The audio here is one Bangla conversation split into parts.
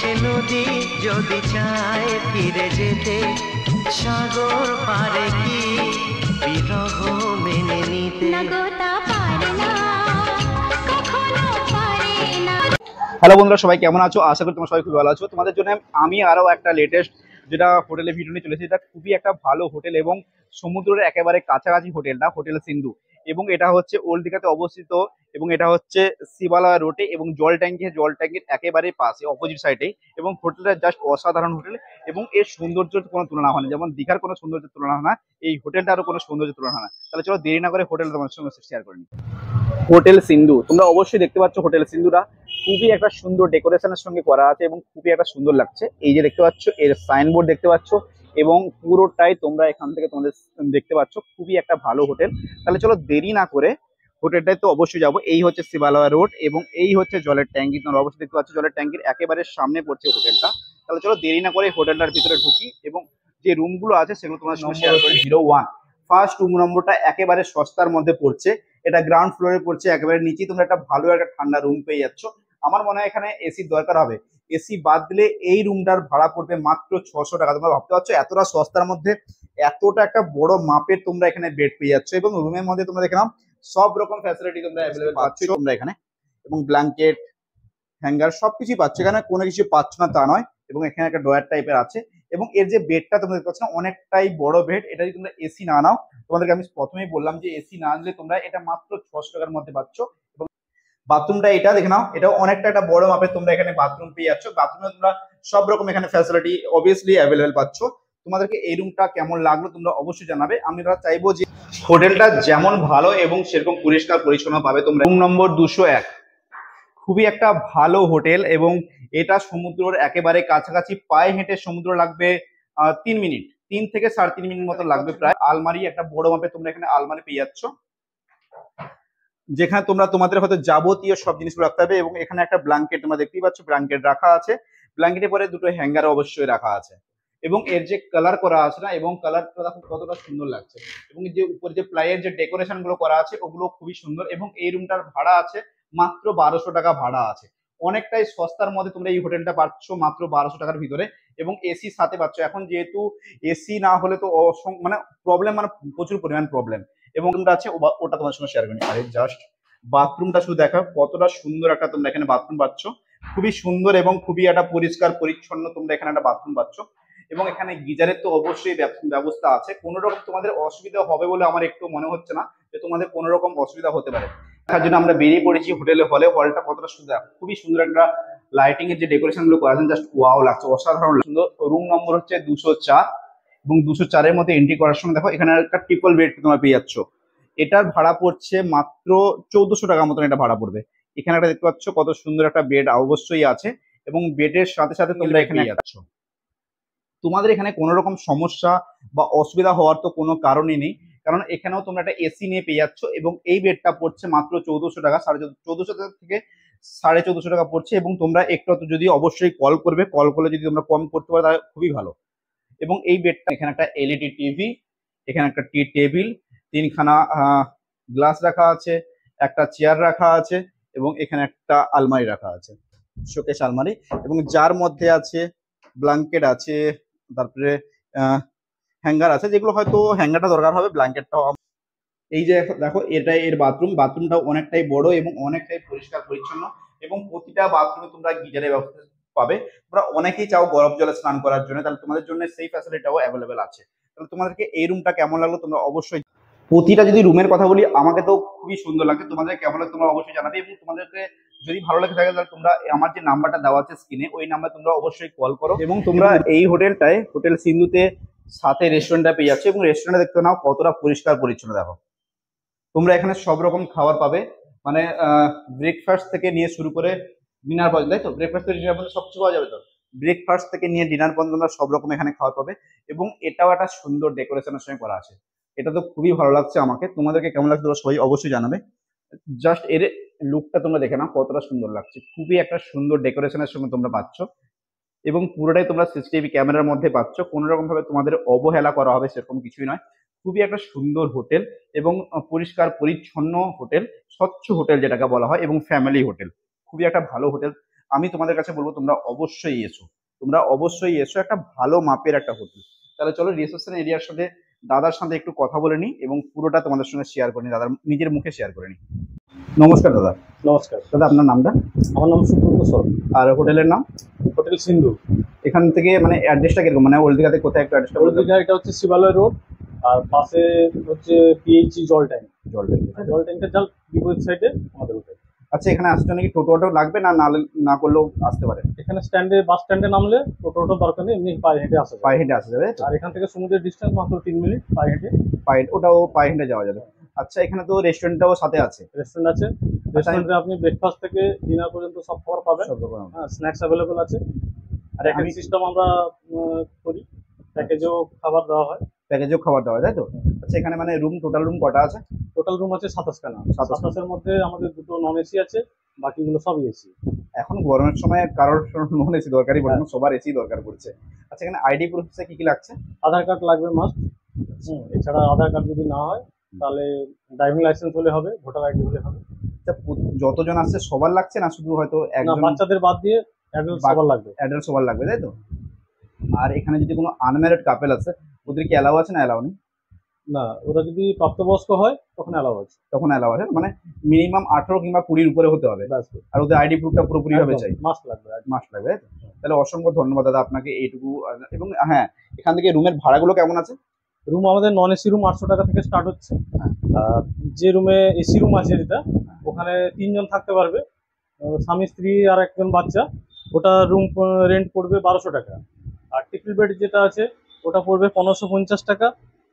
সে নদী যদি চায় ফিরে যেতে, সাগর পারে কি বিরহ মেনে নিতে? হ্যালো বন্ধুরা, সবাই কেমন আছো? আশা করি তোমরা সবাই খুব ভালো আছো। তোমাদের জন্য আমি আরো একটা লেটেস্ট যেটা হোটেলে ভিডিও নিয়ে চলেছি। এটা খুবই একটা ভালো হোটেল এবং সমুদ্রের একেবারে কাছাকাছি হোটেলটা, হোটেল সিন্ধু। এবং এটা হচ্ছে ওল্ড দীঘাতে অবস্থিত এবং এটা হচ্ছে শিবালয় রোডে এবং জল ট্যাঙ্কির একেবারে পাশে অপোজিট সাইডে। এবং হোটেলটা জাস্ট অসাধারণ হোটেল এবং এর সৌন্দর্যের কোনো তুলনা হয় না। যেমন দীঘার কোনো সৌন্দর্যের তুলনা হয় না, এই হোটেলটারও কোনো সৌন্দর্যের তুলনা হয় না। তাহলে চলো দেরি না করে হোটেল তোমার সঙ্গে শেয়ার করে নিই। হোটেল সিন্ধু, তোমরা অবশ্যই দেখতে পাচ্ছ হোটেল সিন্ধুটা খুবই একটা সুন্দর ডেকোরেশনের সঙ্গে করা আছে এবং খুবই একটা সুন্দর লাগছে। এই যে দেখতে পাচ্ছ এর সাইনবোর্ড দেখতে পাচ্ছ এবং পুরোটাই তোমরা এখান থেকে তোমাদের দেখতে পাচ্ছ। খুবই একটা ভালো হোটেল। তাহলে চলো দেরি না করে হোটেলটায় তো অবশ্যই যাবো। এই হচ্ছে শিবালয় রোড এবং এই হচ্ছে জলের ট্যাঙ্কি। তোমরা অবশ্যই দেখতে পাচ্ছ জলের ট্যাঙ্কির একেবারে সামনে পড়ছে হোটেলটা। তাহলে চলো দেরি না করে হোটেলটার ভিতরে ঢুকি এবং যে রুমগুলো আছে সেগুলো তোমার সঙ্গে শেয়ার করি। 01 ফার্স্ট রুম নম্বরটা একেবারে সস্তার মধ্যে পড়ছে। এটা গ্রাউন্ড ফ্লোরে পড়ছে, একেবারে নিচেই তোমরা একটা ভালো একটা ঠান্ডা রুম পেয়ে যাচ্ছ। আমার মনে হয় এখানে এসির দরকার হবে। এসি বাদ দিলে এই রুমটার ভাড়া পড়বে মাত্র 600 টাকা। তোমরা ভাবতে পারছো এতটা সস্তার মধ্যে এতটা একটা বড় মাপের তোমরা এখানে বেড পেয়ে যাচ্ছ এবং রুমের মধ্যে তোমরা দেখে নাও সব রকম ফ্যাসিলিটি তোমরা অ্যাভেলেবেল পাচ্ছ তোমরা এখানে। এবং ব্ল্যাঙ্কেট, হ্যাঙ্গার সবকিছুই পাচ্ছ, এখানে কোনো কিছু পাচ্ছ না তা নয়। এবং এখানে একটা ড্রয়ার টাইপের আছে এবং এর যে বেডটা তোমরা দেখতে পাচ্ছ না অনেকটাই বড় বেড। এটা যদি তোমরা এসি না নাও, তোমাদেরকে আমি প্রথমেই বললাম যে এসি না নিলে তোমরা এটা মাত্র 600 টাকার মধ্যে পাচ্ছ। এবং বাথরুমটা এটা দেখে নাও, এটাও অনেকটা একটা বড় মাপের তোমরা এখানে বাথরুম পেয়ে যাচ্ছ। বাথরুমে তোমরা সব রকম এখানে ফ্যাসিলিটি অবভিয়াসলি অ্যাভেলেবেল পাচ্ছ। তোমাদেরকে এই রুমটা কেমন লাগলো তোমরা অবশ্যই জানাবে। আমরা চাইবো যে হোটেলটা যেমন ভালো এবং সেরকম পরিষ্কার পরিচ্ছন্ন পাবে তোমরা। রুম নম্বর 201 খুবই একটা ভালো হোটেল এবং এটা সমুদ্রের একেবারে কাছাকাছি। পায়ে হেঁটে সমুদ্র লাগবে 3 মিনিট, 3 থেকে 3.5 মিনিট মতো লাগবে প্রায়। আলমারি একটা বড় মাপে তোমরা এখানে আলমারি পেয়ে যাচ্ছ, যেখানে তোমরা তোমাদের হয়তো যাবতীয় সব জিনিসগুলো রাখতে হবে। এবং এখানে একটা ব্ল্যাঙ্কেট তোমরা দেখতেই পাচ্ছ, ব্ল্যাঙ্কেট রাখা আছে। ব্ল্যাঙ্কেটের পরে দুটো হ্যাঙ্গার অবশ্যই রাখা আছে। এবং এর যে কালার করা আছে না, এবং কালারটা দেখো কতটা সুন্দর লাগছে। এবং যে উপরে যে প্লাইয়ের যে ডেকোরেশন গুলো করা আছে ওগুলো খুবই সুন্দর। এবং এই রুমটার ভাড়া আছে মাত্র 1200 টাকা ভাড়া আছে। অনেকটাই সস্তার মধ্যে তোমরা এই হোটেলটা পাচ্ছ মাত্র 1200 টাকার ভিতরে। এবং এসি সাথে পাচ্ছ। এখন যেহেতু এসি না হলে তো মানে প্রবলেম, মানে প্রচুর পরিমাণ প্রবলেম। এবং রুমটা আছে ওটা তোমার সঙ্গে শেয়ার করি। আরে জাস্ট বাথরুমটা শুধু দেখো কতটা সুন্দর একটা তোমরা এখানে বাথরুম পাচ্ছ। খুবই সুন্দর এবং খুবই একটা পরিষ্কার পরিচ্ছন্ন তোমরা এখানে একটা বাথরুম পাচ্ছ। এবং এখানে গিজারের তো অবশ্যই ব্যবস্থা আছে। কোনো রকম তোমাদের অসুবিধা হবে বলে আমার একটু মনে হচ্ছে না যে তোমাদের কোনো রকম অসুবিধা হতে পারে। তার জন্য আমরা বেরিয়ে পড়েছি হোটেলে। হলটা কতটা সুন্দর, খুবই সুন্দর একটা লাইটিং এর যে ডেকোরেশন গুলো করা আছে জাস্ট ওয়াও লাগছে, অসাধারণ সুন্দর। রুম নম্বর হচ্ছে 204 এবং 204-এর মধ্যে এন্ট্রি করার সময় দেখো এখানে একটা ট্রিপল বেড তোমরা পেয়ে যাচ্ছ। এটার ভাড়া পড়ছে মাত্র 1400 টাকা মতন এটা ভাড়া পড়বে। এখানে একটা দেখতে পাচ্ছ কত সুন্দর একটা বেড অবশ্যই আছে এবং বেডের সাথে সাথে তোমরা এখানে যাচ্ছ। তোমাদের এখানে কোনো রকম সমস্যা বা অসুবিধা হওয়ার তো কোনো কারণই নেই, কারণ এখানেও তোমরা একটা এসি নিয়ে পেয়ে যাচ্ছ। এবং এই বেডটা পড়ছে মাত্র 1400 টাকা, 1450 টাকা থেকে 1450 টাকা পড়ছে। এবং তোমরা একটু যদি অবশ্যই কল করবে, কল করলে যদি তোমরা কম করতে পারো তাহলে খুবই ভালো। এবং এই বেডটা এখানে একটা এলইডি টিভি, এখানে একটা টি টেবিল, 3খানা গ্লাস রাখা আছে, একটা চেয়ার রাখা আছে এবং এখানে একটা আলমারি রাখা আছে, শোকেস আলমারি। এবং যার মধ্যে আছে ব্ল্যাঙ্কেট আছে, তারপরে হ্যাঙ্গার আছে, যেগুলো হয়তো হ্যাঙ্গারটা দরকার হবে, ব্ল্যাঙ্কেটটাও। এই যে দেখো এটা এর বাথরুমটা অনেকটাই বড় এবং অনেকটাই পরিষ্কার পরিচ্ছন্ন। এবং প্রতিটা বাথরুমে তোমরা গিজারের ব্যবস্থা পাবে। তোমরা অনেকেই চাও গরম জলে স্নান করার জন্য, তাহলে তোমাদের জন্য সেই ফ্যাসিলিটিটাও অ্যাভেলেবেল আছে। তাহলে তোমাদেরকে এই রুমটা কেমন লাগলো তোমরা অবশ্যই। প্রতিটা যদি রুমের কথা বলি, আমাকে তো খুবই সুন্দর লাগছে। তোমাদের কেমন লাগে তোমরা অবশ্যই জানাবে। এবং তোমাদেরকে যদি ভালো লাগে থাকে তাহলে তোমরা আমার যে নাম্বারটা দেওয়া আছে স্ক্রিনে, ওই নাম্বার তোমরা অবশ্যই কল করো। এবং তোমরা এই হোটেলটায়, হোটেল সিন্ধুতে সাথে রেস্টুরেন্টটা পেয়ে যাচ্ছে। এবং রেস্টুরেন্টে দেখতে নাও কতটা পরিষ্কার পরিচ্ছন্ন দেখো। তোমরা এখানে সব রকম খাবার পাবে, মানে ব্রেকফাস্ট থেকে নিয়ে শুরু করে ডিনার পর্যন্ত, তাই তো? ব্রেকফাস্ট থেকে ডিনার পর্যন্ত সবকিছু পাওয়া যাবে তো? ব্রেকফাস্ট থেকে নিয়ে ডিনার পর্যন্ত তোমরা সব রকম এখানে খাবার পাবে। এবং এটাও একটা সুন্দর ডেকোরেশনের সঙ্গে করা আছে। এটা তো খুবই ভালো লাগছে আমাকে। তোমাদেরকে কেমন লাগছে তোমরা সবাই অবশ্যই জানাবে। জাস্ট এর লুকটা তোমরা দেখে নাও কতটা সুন্দর লাগছে। খুবই একটা সুন্দর ডেকোরেশনের সঙ্গে তোমরা পাচ্ছ। এবং পুরোটাই তোমরা সিসিটিভি ক্যামেরার মধ্যে পাচ্ছ। কোনো রকম ভাবে তোমাদের অবহেলা করা হবে সেরকম কিছুই নয়। খুবই একটা সুন্দর হোটেল এবং পরিষ্কার পরিচ্ছন্ন হোটেল, স্বচ্ছ হোটেল যেটাকে বলা হয়, এবং ফ্যামিলি হোটেল। খুবই একটা ভালো হোটেল। আমি তোমাদের কাছে বলবো তোমরা অবশ্যই এসো, তোমরা অবশ্যই এসো, একটা ভালো মাপের একটা হোটেল। তাহলে চলো রিসেপশন এরিয়ার সাথে দাদার সাথে একটু কথা বলে নিই এবং পুরোটা তোমাদের সঙ্গে শেয়ার করে নিই, দাদার নিজের মুখে শেয়ার করে নিই। নমস্কার দাদা। নমস্কার দাদা আপনার নামটা? আমার নাম সুব্রত সর। আর হোটেলের নাম? হোটেল সিন্ধু। এখান থেকে মানে অ্যাড্রেসটা কিরকম, মানে ওল্ড দীঘাতে কোথায় একটু অ্যাড্রেসটা বলে দীঘা এটা হচ্ছে শিবালয় রোড, আর পাশে হচ্ছে পিএইচই জল ট্যাঙ্ক। জল ট্যাঙ্কের জাল বিপরীত সাইডে আমাদের হোটেল। আচ্ছা, এখানে আসার জন্য কি টোটো অটো লাগবে না না করলেও আসতে পারে? এখানে বাস স্ট্যান্ডে নামলে টোটো দরকার নেই, এমনি পায়ে হেঁটে আসা যায়। পায়ে হেঁটে আসা যাবে? আর এখান থেকে সমুদ্রের ডিস্টেন্স মাত্র 3 মিনিট পায়ে হেঁটে। ওটাও পায়ে হেঁটে যাওয়া যাবে। আচ্ছা, এখানে তো রেস্টুরেন্টটাও সাথে আছে? রেস্টুরেন্ট আছে, রেস্টুরেন্টে আপনি ব্রেকফাস্ট থেকে ডিনার পর্যন্ত সব খাবার পাবেন। হ্যাঁ, স্ন্যাক্স অ্যাভেলেবল আছে। আর প্যাকেজ সিস্টেম আমরা করি, প্যাকেজেও খাবার দেওয়া হয়। প্যাকেজেও খাবার দেওয়া যায়, তাই তো? আচ্ছা, এখানে মানে টোটাল রুম কটা আছে? টোটাল রুম আছে 27খানা। 27 মধ্যে আমাদের 2টো নন এসি আছে, বাকিগুলো সব এসি। এখন গরমের সময় কারোর নন এসি দরকারই পড়ে না, সবার এসি দরকার পড়ছে। আচ্ছা, এখানে আইডি প্রুফ কি কি লাগছে? আধার কার্ড লাগবে মাস্ট। এছাড়া আধার কার্ড যদি না হয় তাহলে ড্রাইভিং লাইসেন্স হলে হবে, ভোটার আইডি হলে হবে। যতজন আসছে সবার লাগছে না শুধু হয়তো না, একজন? বাচ্চাদের বাদ দিয়ে অ্যাডাল্ট সবার লাগবে। অ্যাডাল্ট সবার লাগবে, তাই তো? আর এখানে যদি কোনো আনম্যারিড কাপেল আছে ওদের কি অ্যালাউ আছে না অ্যালাউ নেই? না, ওরা যদি প্রাপ্তবয়স্ক হয় তখন অ্যালাউ আছে। তখন অ্যালাউ আছে, মানে মিনিমাম 18 কিংবা 20 উপরে হতে হবে। আর ওদের আইডি প্রুফটা পুরোপুরি ভাবে চাই, মাস্ট লাগবে। মাস্ট লাগবে। তাহলে অসংখ্য ধন্যবাদ দাদা আপনাকে এইটুকু। এবং হ্যাঁ, এখান থেকে রুমের ভাড়াগুলো কেমন আছে? রুম আমাদের নন এসি রুম 800 টাকা থেকে স্টার্ট হচ্ছে। আর যে রুমে এসি রুম আছে যেটা, ওখানে 3 জন থাকতে পারবে, স্বামী স্ত্রী আর একজন বাচ্চা। ওটা রুম রেন্ট পড়বে 1200 টাকা। আর ট্রিপল বেড যেটা আছে ওটা পড়বে 1550 টাকা।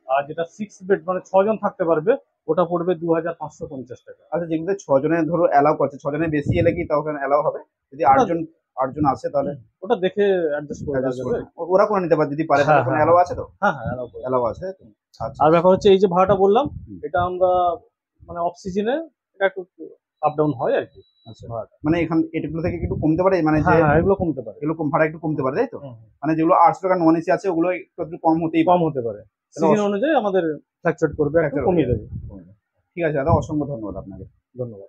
আর যেটা 6 বেড মানে 6 জন থাকতে পারবে, ওটা পড়বে 2550 টাকা। আচ্ছা, যেগুলোতে 6 জনের ধরো অ্যালাউ করছে, 6 জনের বেশি এলে কি তখন অ্যালাউ হবে? যদি 8জন আসে তাহলে ওটা দেখে অ্যাডজাস্ট করে দেওয়া যাবে। ওরা করে নিতে পারে যদি পারে, তাহলে কোনো অ্যালাউ আছে তো? হ্যাঁ, অ্যালাউ আছে। আচ্ছা, আর ব্যাপার হচ্ছে এই যে ভাড়াটা বললাম, এটা আমরা মানে অফ সিজনে এটা একটু আপ ডাউন হয় আর কি। আচ্ছা, মানে এগুলো থেকে একটু কমতে পারে, মানে হ্যাঁ, এগুলো কমতে পারে, এগুলো ভাড়া একটু কমতে পারে, তাই তো? মানে যেগুলো 800 টাকা নন এসি আছে ওগুলো একটু কম হতে পারে। সিজন অনুযায়ী আমাদের ফ্ল্যাকচুয়েট করবে, একটু কমিয়ে দেবে। ঠিক আছে দাদা, অসংখ্য ধন্যবাদ আপনাকে। ধন্যবাদ।